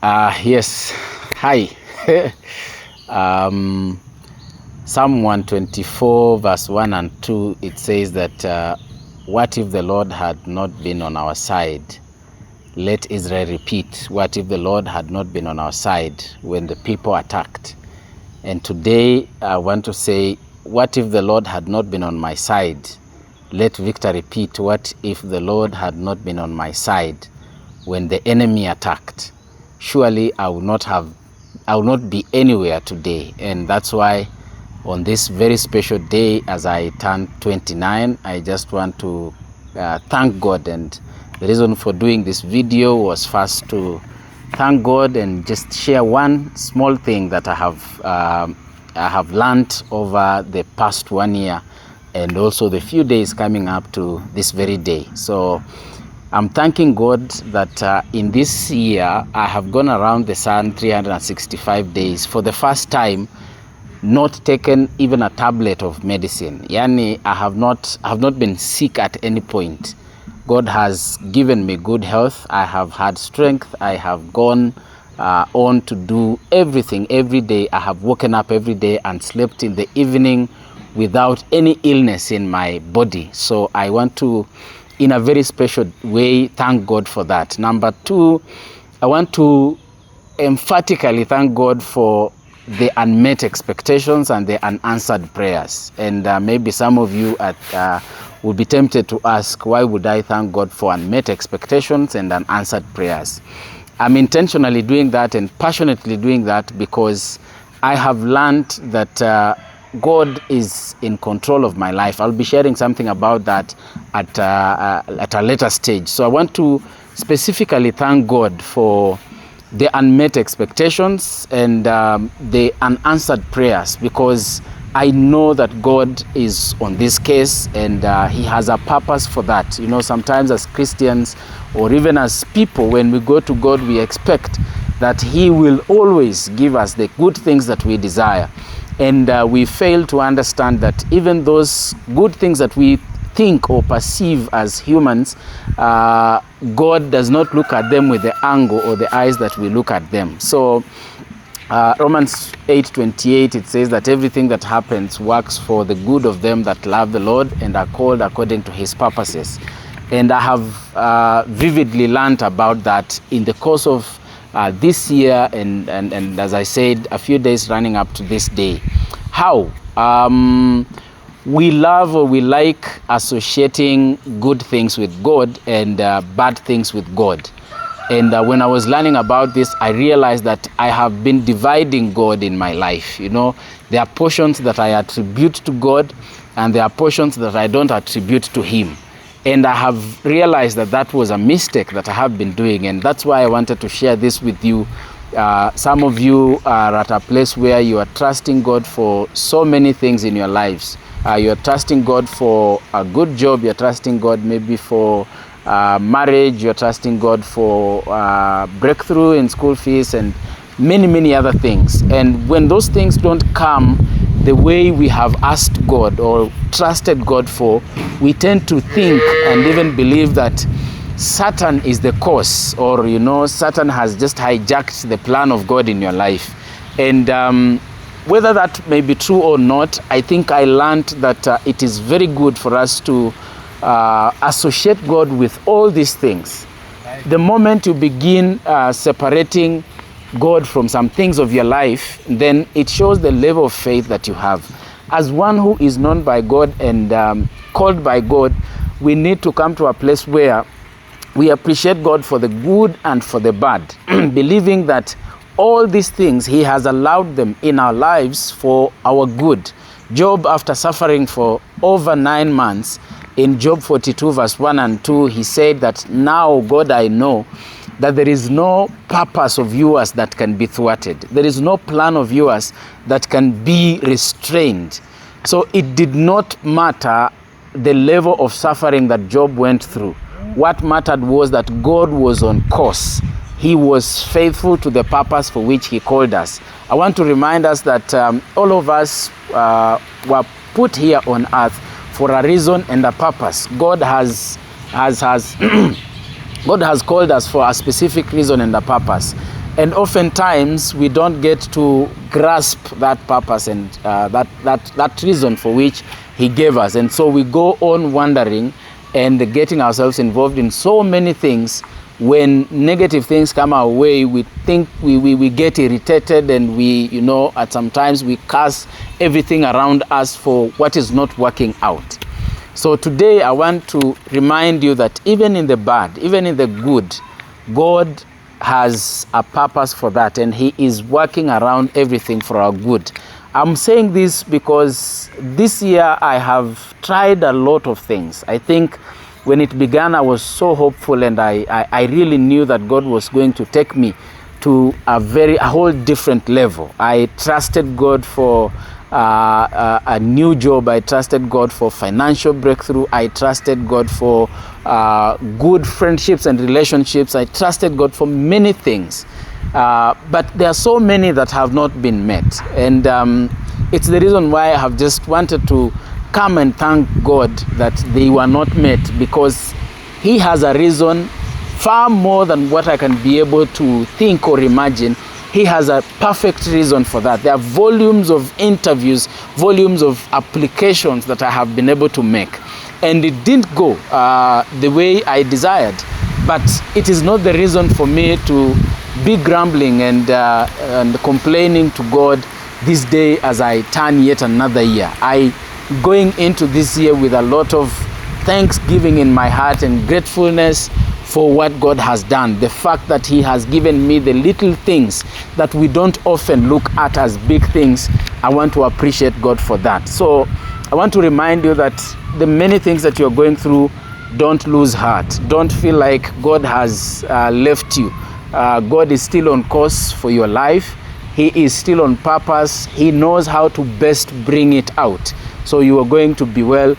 Yes. Hi. um, Psalm 124, verse 1 and 2, it says that what if the Lord had not been on our side? Let Israel repeat, what if the Lord had not been on our side when the people attacked? And today I want to say, what if the Lord had not been on my side? Let Victor repeat, what if the Lord had not been on my side when the enemy attacked? Surely I will not be anywhere today. And that's why on this very special day, as I turn 29, I just want to thank God. And the reason for doing this video was first to thank God and just share one small thing that I have learned over the past 1 year, and also the few days coming up to this very day. So I'm thanking God that in this year I have gone around the sun 365 days for the first time, not taken even a tablet of medicine. Yani, I have not been sick at any point. God has given me good health. I have had strength. I have gone on to do everything every day. I have woken up every day and slept in the evening without any illness in my body. So I want to, in a very special way, thank God for that. Number two, I want to emphatically thank God for the unmet expectations and the unanswered prayers. And maybe some of you will be tempted to ask, why would I thank God for unmet expectations and unanswered prayers? I'm intentionally doing that and passionately doing that because I have learned that God is in control of my life. I'll be sharing something about that at a later stage. So I want to specifically thank God for the unmet expectations and the unanswered prayers, because I know that God is on this case and he has a purpose for that. You know, sometimes as Christians or even as people, when we go to God, we expect that he will always give us the good things that we desire. And we fail to understand that even those good things that we think or perceive as humans, God does not look at them with the angle or the eyes that we look at them. So Romans 8:28, it says that everything that happens works for the good of them that love the Lord and are called according to his purposes. And I have vividly learned about that in the course of this year and as I said, a few days running up to this day. How? We love or we like associating good things with God and bad things with God. And when I was learning about this, I realized that I have been dividing God in my life. You know, there are portions that I attribute to God and there are portions that I don't attribute to him. And I have realized that that was a mistake that I have been doing. And that's why I wanted to share this with you. Some of you are at a place where you are trusting God for so many things in your lives. You're trusting God for a good job. You're trusting God maybe for marriage. You're trusting God for breakthrough in school fees and many other things. And when those things don't come the way we have asked God or trusted God for, we tend to think and even believe that Satan is the cause, or you know, Satan has just hijacked the plan of God in your life. And whether that may be true or not, I think I learned that it is very good for us to associate God with all these things. The moment you begin separating God from some things of your life, then it shows the level of faith that you have. As one who is known by God and called by God, we need to come to a place where we appreciate God for the good and for the bad, believing that all these things, he has allowed them in our lives for our good. Job, after suffering for over 9 months, in Job 42 verse 1 and 2, he said that, now God, I know that there is no purpose of yours that can be thwarted. There is no plan of yours that can be restrained. So it did not matter the level of suffering that Job went through. What mattered was that God was on course. He was faithful to the purpose for which he called us. I want to remind us that all of us were put here on earth for a reason and a purpose. God has God has called us for a specific reason and a purpose. And oftentimes we don't get to grasp that purpose and that reason for which he gave us. And so we go on wondering and getting ourselves involved in so many things. When negative things come our way, we think we get irritated, and we, at sometimes we curse everything around us for what is not working out. So today I want to remind you that even in the bad, even in the good, God has a purpose for that, and he is working around everything for our good. I'm saying this because this year I have tried a lot of things. I think when it began, I was so hopeful, and I really knew that God was going to take me to a whole different level. I trusted God for a new job. I trusted God for financial breakthrough. I trusted God for good friendships and relationships. I trusted God for many things. But there are so many that have not been met. And it's the reason why I have just wanted to come and thank God that they were not met, because he has a reason far more than what I can be able to think or imagine. He has a perfect reason for that. There are volumes of interviews, volumes of applications that I have been able to make. And it didn't go the way I desired. But it is not the reason for me to be grumbling and complaining to God this day as I turn yet another year. Going into this year with a lot of thanksgiving in my heart and gratefulness for what God has done. The fact that he has given me the little things that we don't often look at as big things, I want to appreciate God for that. So I want to remind you that the many things that you're going through, don't lose heart. Don't feel like God has left you. God is still on course for your life. He is still on purpose. He knows how to best bring it out. So you are going to be well.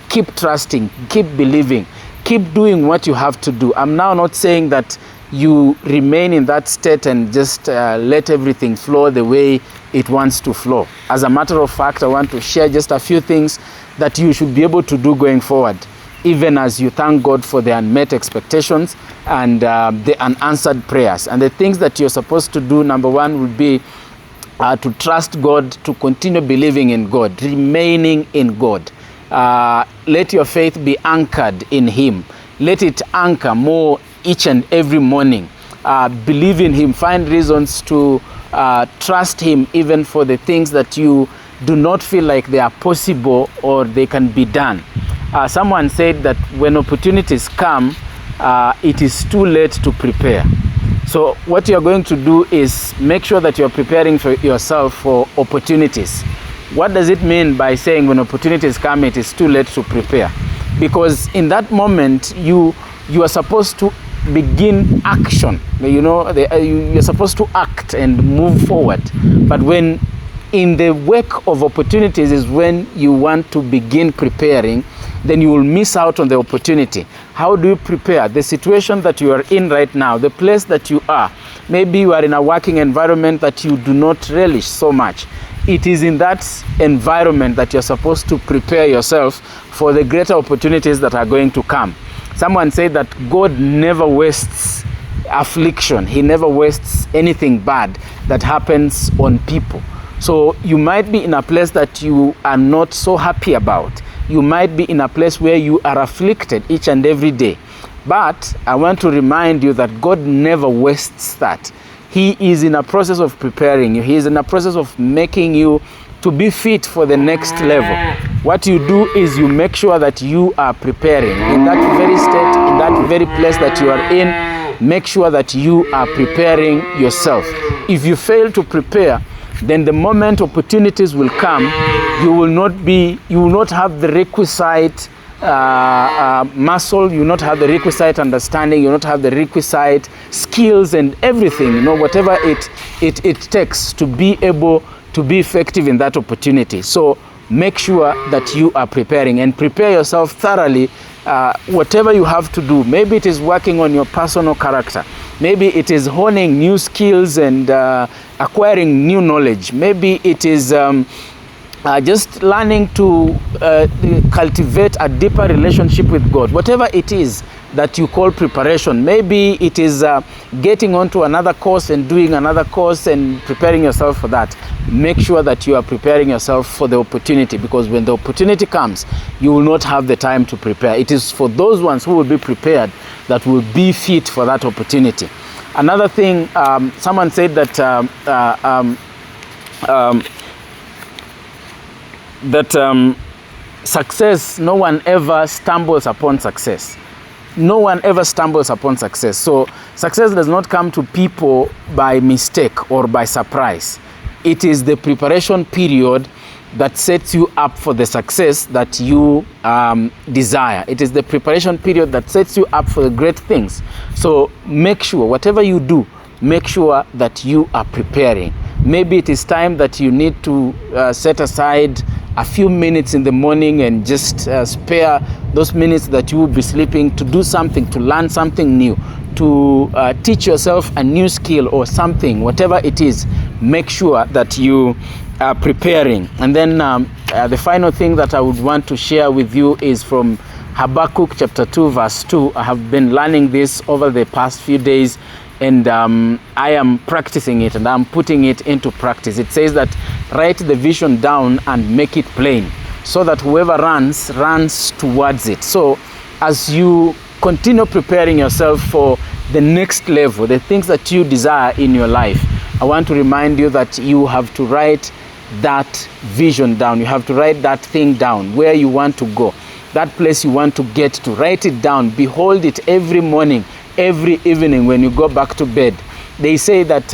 Keep trusting, keep believing, keep doing what you have to do. I'm now not saying that you remain in that state and just let everything flow the way it wants to flow. As a matter of fact, I want to share just a few things that you should be able to do going forward, even as you thank God for the unmet expectations and the unanswered prayers. And the things that you're supposed to do, number one, would be to trust God, to continue believing in God, remaining in God. Let your faith be anchored in him. Let it anchor more each and every morning. Believe in him. Find reasons to trust him even for the things that you do not feel like they are possible or they can be done. Someone said that when opportunities come, it is too late to prepare. So what you're going to do is make sure that you're preparing for yourself for opportunities. What does it mean by saying when opportunities come, it is too late to prepare? Because in that moment, you are supposed to begin action. You're supposed to act and move forward. But when in the wake of opportunities is when you want to begin preparing, then you will miss out on the opportunity. How do you prepare? The situation that you are in right now, the place that you are, maybe you are in a working environment that you do not relish so much. It is in that environment that you're supposed to prepare yourself for the greater opportunities that are going to come. Someone said that God never wastes affliction. He never wastes anything bad that happens on people. So you might be in a place that you are not so happy about. You might be in a place where you are afflicted each and every day. But I want to remind you that God never wastes that. He is in a process of preparing you. He is in a process of making you to be fit for the next level. What you do is you make sure that you are preparing. In that very state, in that very place that you are in, make sure that you are preparing yourself. If you fail to prepare, then the moment opportunities will come, you will not have the requisite muscle, you will not have the requisite understanding, you will not have the requisite skills and everything, whatever it takes to be able to be effective in that opportunity. So make sure that you are preparing and prepare yourself thoroughly. Whatever you have to do, maybe it is working on your personal character, maybe it is honing new skills and acquiring new knowledge, maybe it is just learning to cultivate a deeper relationship with God. Whatever it is, that you call preparation. Maybe it is getting onto another course and doing another course and preparing yourself for that. Make sure that you are preparing yourself for the opportunity, because when the opportunity comes, you will not have the time to prepare. It is for those ones who will be prepared that will be fit for that opportunity. Another thing, someone said that success, no one ever stumbles upon success. No one ever stumbles upon success. So success does not come to people by mistake or by surprise. It is the preparation period that sets you up for the success that you desire. It is the preparation period that sets you up for the great things. So make sure, whatever you do, make sure that you are preparing. Maybe it is time that you need to set aside a few minutes in the morning and just spare those minutes that you will be sleeping to do something, to learn something new, to teach yourself a new skill or something, whatever it is. Make sure that you are preparing. And then the final thing that I would want to share with you is from Habakkuk chapter 2 verse 2. I have been learning this over the past few days, and I am practicing it and I'm putting it into practice. It says that write the vision down and make it plain, so that whoever runs towards it. So as you continue preparing yourself for the next level, the things that you desire in your life, I want to remind you that you have to write that vision down. You have to write that thing down, where you want to go, that place you want to get to. Write it down. Behold it every morning, every evening when you go back to bed. They say that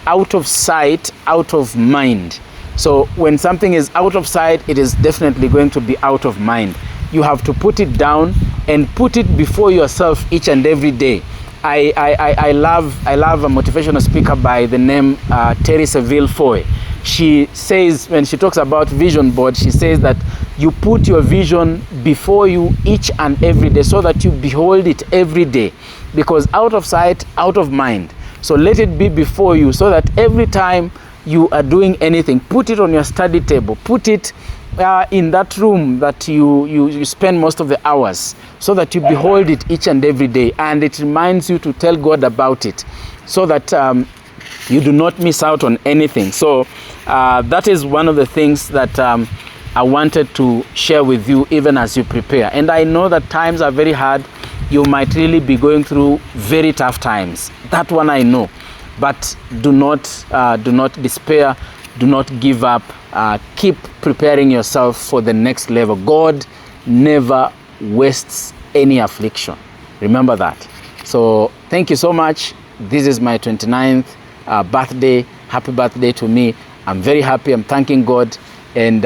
out of sight, out of mind. So when something is out of sight, it is definitely going to be out of mind. You have to put it down and put it before yourself each and every day. I love a motivational speaker by the name Terry Seville Foy. She says, when she talks about vision board, she says that you put your vision before you each and every day, so that you behold it every day, because out of sight, out of mind. So let it be before you, so that every time you are doing anything, put it on your study table, put it in that room that you spend most of the hours, so that you behold it each and every day, and it reminds you to tell God about it, so that you do not miss out on anything. So that is one of the things that I wanted to share with you, even as you prepare. And I know that times are very hard. You might really be going through very tough times. That one I know. But do not despair. Do not give up. Keep preparing yourself for the next level. God never wastes any affliction. Remember that. So thank you so much. This is my 29th birthday. Happy birthday to me. I'm very happy. I'm thanking God. And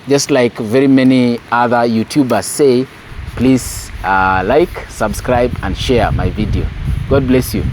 just like very many other YouTubers say, please like, subscribe, and share my video. God bless you.